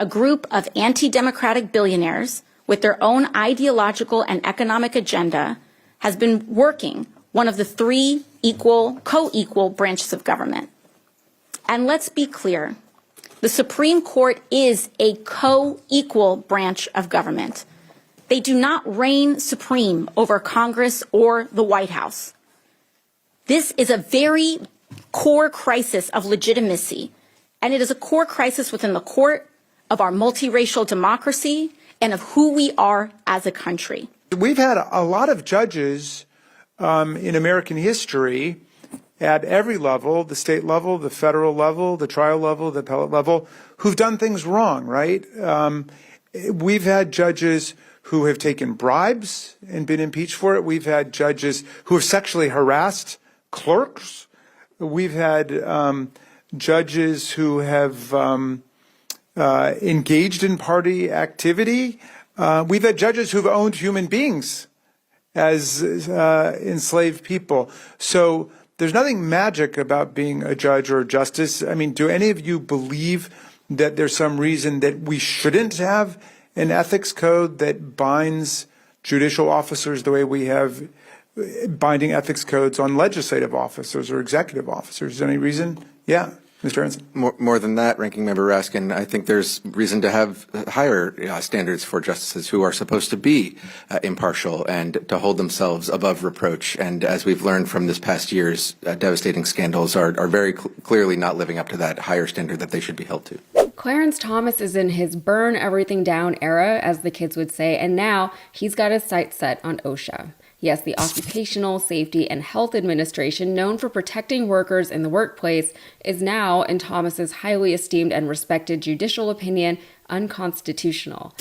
A group of anti-democratic billionaires with their own ideological and economic agenda has been working one of the three co-equal branches of government. And let's be clear, the Supreme Court is a co-equal branch of government. They do not reign supreme over Congress or the White House. This is a very core crisis of legitimacy, and it is a core crisis within the court, of our multiracial democracy, and of who we are as a country. We've had a lot of judges in American history at every level, the state level, the federal level, the trial level, the appellate level, who've done things wrong, right? We've had judges who have taken bribes and been impeached for it. We've had judges who have sexually harassed clerks. We've had judges who have engaged in party activity. We've had judges who've owned human beings as enslaved people. So there's nothing magic about being a judge or a justice. I mean, do any of you believe that there's some reason that we shouldn't have an ethics code that binds judicial officers the way we have binding ethics codes on legislative officers or executive officers? Is there any reason? Yeah. Mr. Aronson. More than that, Ranking Member Raskin, I think there's reason to have higher standards for justices who are supposed to be impartial and to hold themselves above reproach. And as we've learned from this past year's devastating scandals, are very clearly not living up to that higher standard that they should be held to. Clarence Thomas is in his burn everything down era, as the kids would say, and now he's got his sights set on OSHA. Yes, the Occupational Safety and Health Administration, known for protecting workers in the workplace, is now, in Thomas's highly esteemed and respected judicial opinion, unconstitutional.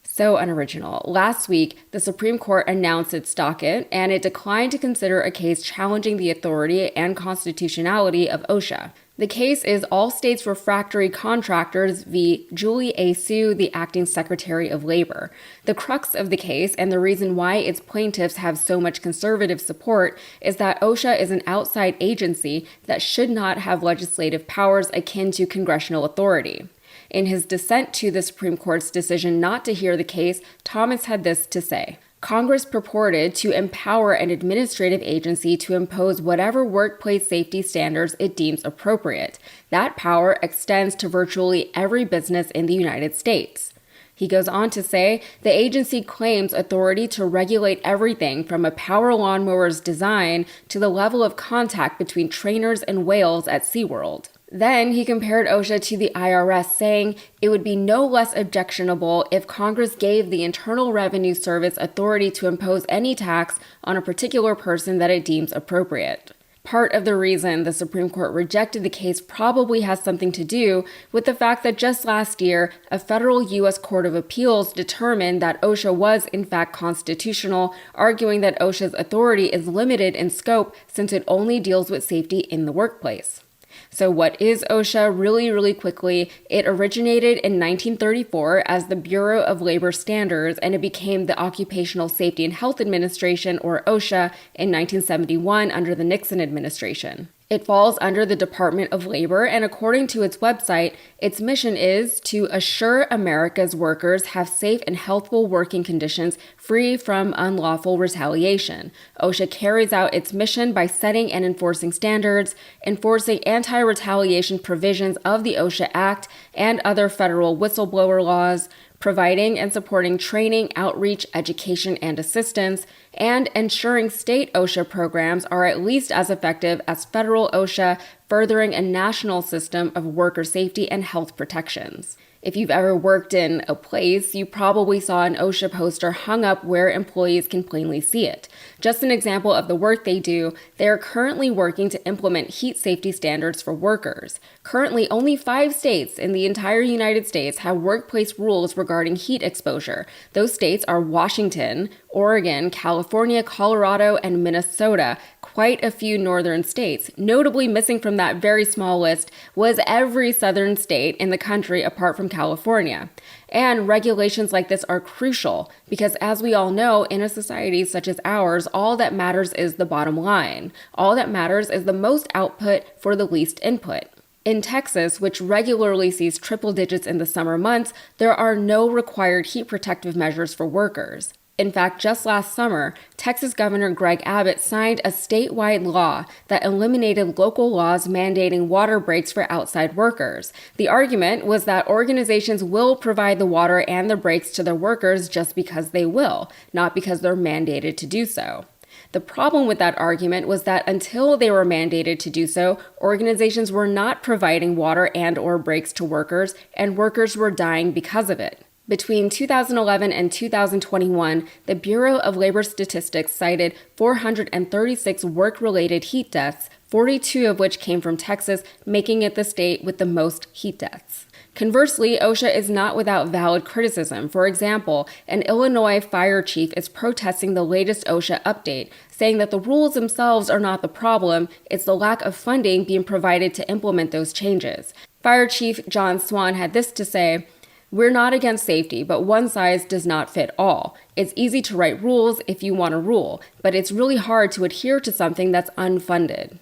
So unoriginal. Last week, the Supreme Court announced its docket, and it declined to consider a case challenging the authority and constitutionality of OSHA. The case is All States Refractory Contractors v. Julie A. Su, the Acting Secretary of Labor. The crux of the case, and the reason why its plaintiffs have so much conservative support, is that OSHA is an outside agency that should not have legislative powers akin to congressional authority. In his dissent to the Supreme Court's decision not to hear the case, Thomas had this to say. Congress purported to empower an administrative agency to impose whatever workplace safety standards it deems appropriate. That power extends to virtually every business in the United States. He goes on to say, the agency claims authority to regulate everything from a power lawnmower's design to the level of contact between trainers and whales at SeaWorld. Then he compared OSHA to the IRS, saying it would be no less objectionable if Congress gave the Internal Revenue Service authority to impose any tax on a particular person that it deems appropriate. Part of the reason the Supreme Court rejected the case probably has something to do with the fact that just last year, a federal U.S. Court of Appeals determined that OSHA was in fact constitutional, arguing that OSHA's authority is limited in scope since it only deals with safety in the workplace. So what is OSHA? Really quickly, it originated in 1934 as the Bureau of Labor Standards, and it became the Occupational Safety and Health Administration, or OSHA, in 1971 under the Nixon administration. It falls under the Department of Labor, and according to its website, its mission is to assure America's workers have safe and healthful working conditions free from unlawful retaliation. OSHA carries out its mission by setting and enforcing standards, enforcing anti-retaliation provisions of the OSHA Act and other federal whistleblower laws, providing and supporting training, outreach, education, and assistance, and ensuring state OSHA programs are at least as effective as federal OSHA, furthering a national system of worker safety and health protections. If you've ever worked in a place, you probably saw an OSHA poster hung up where employees can plainly see it. Just an example of the work they do, they are currently working to implement heat safety standards for workers. Currently, only 5 states in the entire United States have workplace rules regarding heat exposure. Those states are Washington, Oregon, California, Colorado, and Minnesota. Quite a few northern states. Notably missing from that very small list was every southern state in the country apart from California. And regulations like this are crucial because, as we all know, in a society such as ours, all that matters is the bottom line. All that matters is the most output for the least input. In Texas, which regularly sees triple digits in the summer months, there are no required heat protective measures for workers. In fact, just last summer, Texas Governor Greg Abbott signed a statewide law that eliminated local laws mandating water breaks for outside workers. The argument was that organizations will provide the water and the breaks to their workers just because they will, not because they're mandated to do so. The problem with that argument was that until they were mandated to do so, organizations were not providing water and/or breaks to workers, and workers were dying because of it. Between 2011 and 2021, the Bureau of Labor Statistics cited 436 work-related heat deaths, 42 of which came from Texas, making it the state with the most heat deaths. Conversely, OSHA is not without valid criticism. For example, an Illinois fire chief is protesting the latest OSHA update, saying that the rules themselves are not the problem, it's the lack of funding being provided to implement those changes. Fire Chief John Swan had this to say, "We're not against safety, but one size does not fit all. It's easy to write rules if you want a rule, but it's really hard to adhere to something that's unfunded."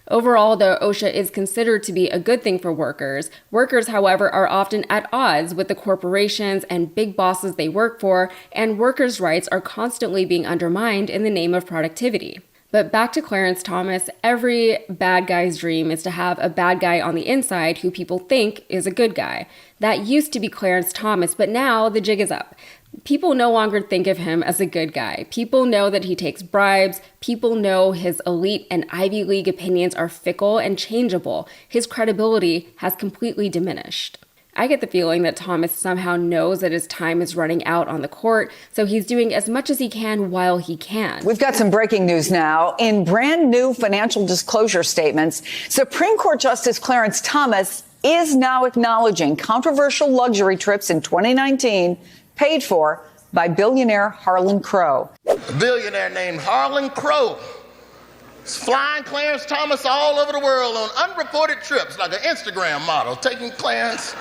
Overall, though OSHA is considered to be a good thing for workers, workers, however, are often at odds with the corporations and big bosses they work for, and workers' rights are constantly being undermined in the name of productivity. But back to Clarence Thomas, every bad guy's dream is to have a bad guy on the inside who people think is a good guy. That used to be Clarence Thomas, but now the jig is up. People no longer think of him as a good guy. People know that he takes bribes. People know his elite and Ivy League opinions are fickle and changeable. His credibility has completely diminished. I get the feeling that Thomas somehow knows that his time is running out on the court, so he's doing as much as he can while he can. We've got some breaking news now. In brand new financial disclosure statements, Supreme Court Justice Clarence Thomas is now acknowledging controversial luxury trips in 2019 paid for by billionaire Harlan Crow. A billionaire named Harlan Crow is flying Clarence Thomas all over the world on unreported trips like an Instagram model, taking Clarence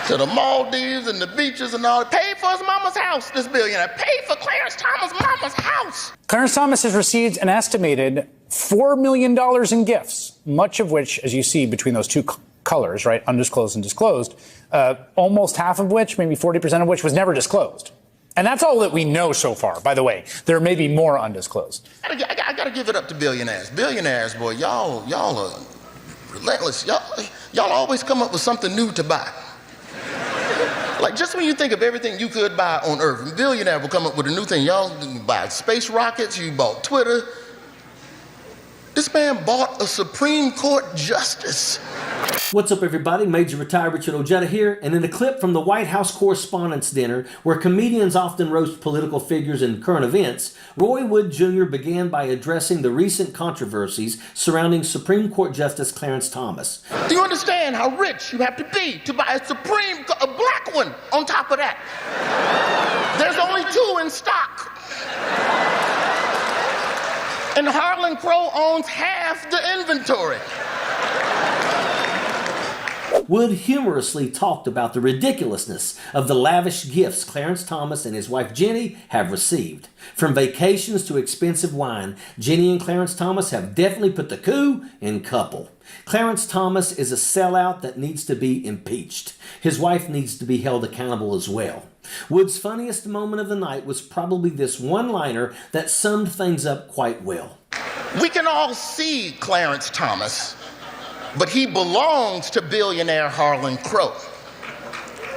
to the Maldives and the beaches and all. Paid for his mama's house, this billionaire. Paid for Clarence Thomas' mama's house. Clarence Thomas has received an estimated $4 million in gifts, much of which, as you see between those two colors, right, undisclosed and disclosed, almost half of which, maybe 40% of which, was never disclosed. And that's all that we know so far, by the way. There may be more undisclosed. I gotta give it up to billionaires. Billionaires, boy, y'all are relentless. Y'all always come up with something new to buy. Like, just when you think of everything you could buy on Earth, a billionaire will come up with a new thing. Y'all buy space rockets, you bought Twitter. This man bought a Supreme Court justice. What's up, everybody? Major Retired Richard Ojeda here, and in a clip from the White House Correspondents' Dinner, where comedians often roast political figures and current events, Roy Wood Jr. began by addressing the recent controversies surrounding Supreme Court Justice Clarence Thomas. Do you understand how rich you have to be to buy a black one on top of that? There's only 2 in stock. And Harlan Crow owns half the inventory. Wood humorously talked about the ridiculousness of the lavish gifts Clarence Thomas and his wife Jenny have received. From vacations to expensive wine, Jenny and Clarence Thomas have definitely put the coup in couple. Clarence Thomas is a sellout that needs to be impeached. His wife needs to be held accountable as well. Wood's funniest moment of the night was probably this one-liner that summed things up quite well. We can all see Clarence Thomas, but he belongs to billionaire Harlan Crow.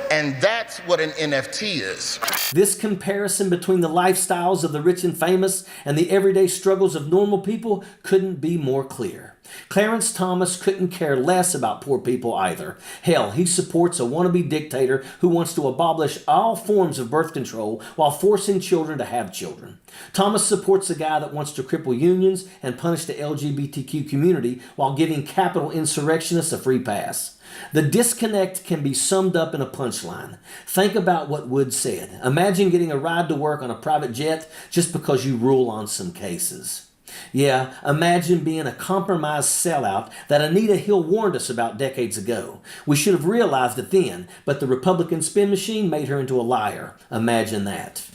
And that's what an NFT is. This comparison between the lifestyles of the rich and famous and the everyday struggles of normal people couldn't be more clear. Clarence Thomas couldn't care less about poor people either. Hell, he supports a wannabe dictator who wants to abolish all forms of birth control while forcing children to have children. Thomas supports a guy that wants to cripple unions and punish the LGBTQ community while giving capital insurrectionists a free pass. The disconnect can be summed up in a punchline. Think about what Wood said. Imagine getting a ride to work on a private jet just because you rule on some cases. Yeah, imagine being a compromised sellout that Anita Hill warned us about decades ago. We should have realized it then, but the Republican spin machine made her into a liar. Imagine that.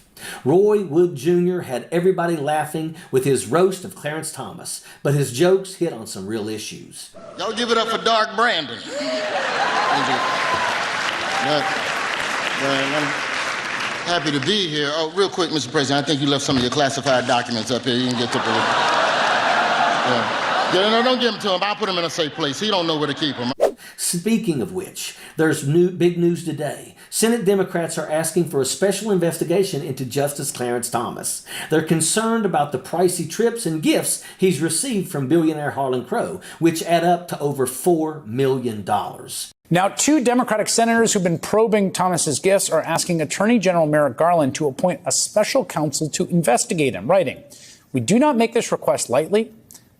Roy Wood Jr. had everybody laughing with his roast of Clarence Thomas, but his jokes hit on some real issues. Y'all give it up for Dark Brandon. I'm happy to be here. Oh, real quick, Mr. President, I think you left some of your classified documents up here. You can get to no, don't give them to him. I'll put them in a safe place. He don't know where to keep them. Speaking of which, there's big news today. Senate Democrats are asking for a special investigation into Justice Clarence Thomas. They're concerned about the pricey trips and gifts he's received from billionaire Harlan Crow, which add up to over $4 million. Now, 2 Democratic senators who've been probing Thomas's gifts are asking Attorney General Merrick Garland to appoint a special counsel to investigate him, writing, "We do not make this request lightly.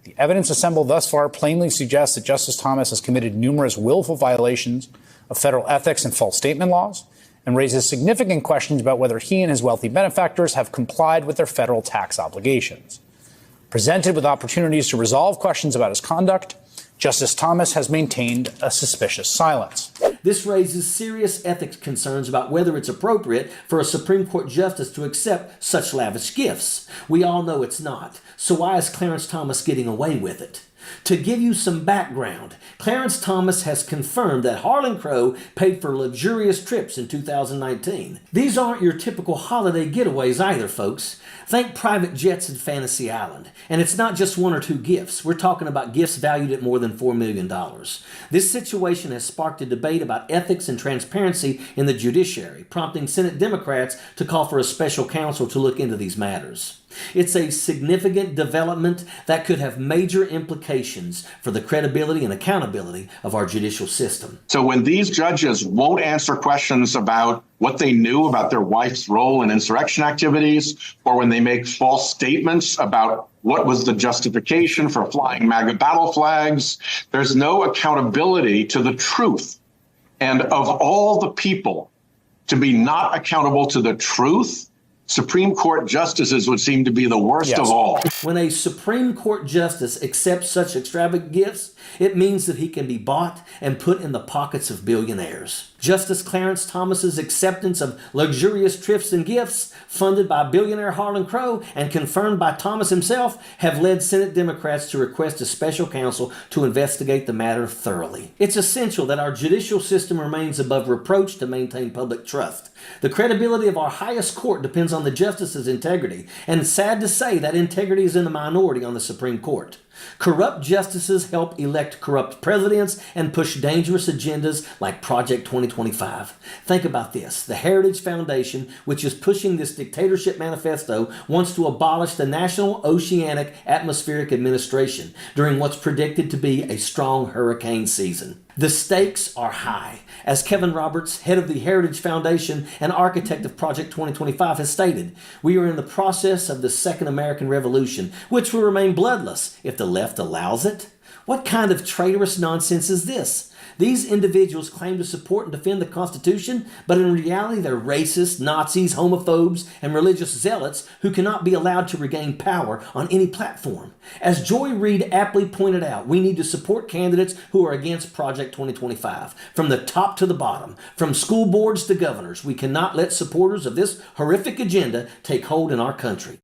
The evidence assembled thus far plainly suggests that Justice Thomas has committed numerous willful violations of federal ethics and false statement laws, and raises significant questions about whether he and his wealthy benefactors have complied with their federal tax obligations. Presented with opportunities to resolve questions about his conduct, Justice Thomas has maintained a suspicious silence." This raises serious ethics concerns about whether it's appropriate for a Supreme Court justice to accept such lavish gifts. We all know it's not. So why is Clarence Thomas getting away with it? To give you some background, Clarence Thomas has confirmed that Harlan Crow paid for luxurious trips in 2019. These aren't your typical holiday getaways either, folks. Think private jets and Fantasy Island. And it's not just 1 or 2 gifts. We're talking about gifts valued at more than $4 million. This situation has sparked a debate about ethics and transparency in the judiciary, prompting Senate Democrats to call for a special counsel to look into these matters. It's a significant development that could have major implications for the credibility and accountability of our judicial system. So when these judges won't answer questions about what they knew about their wife's role in insurrection activities, or when they make false statements about what was the justification for flying MAGA battle flags, there's no accountability to the truth. And of all the people to be not accountable to the truth, Supreme Court justices would seem to be the worst of all. When a Supreme Court justice accepts such extravagant gifts, it means that he can be bought and put in the pockets of billionaires. Justice Clarence Thomas's acceptance of luxurious trips and gifts funded by billionaire Harlan Crow and confirmed by Thomas himself have led Senate Democrats to request a special counsel to investigate the matter thoroughly. It's essential that our judicial system remains above reproach to maintain public trust. The credibility of our highest court depends on the justice's integrity, and it's sad to say that integrity is in the minority on the Supreme Court. Corrupt justices help elect corrupt presidents and push dangerous agendas like Project 2025. Think about this. The Heritage Foundation, which is pushing this dictatorship manifesto, wants to abolish the National Oceanic Atmospheric Administration during what's predicted to be a strong hurricane season. The stakes are high. As Kevin Roberts, head of the Heritage Foundation and architect of Project 2025, has stated, we are in the process of the Second American Revolution, which will remain bloodless if the left allows it. What kind of traitorous nonsense is this? These individuals claim to support and defend the Constitution, but in reality they're racists, Nazis, homophobes, and religious zealots who cannot be allowed to regain power on any platform. As Joy Reid aptly pointed out, we need to support candidates who are against Project 2025. From the top to the bottom, from school boards to governors, we cannot let supporters of this horrific agenda take hold in our country.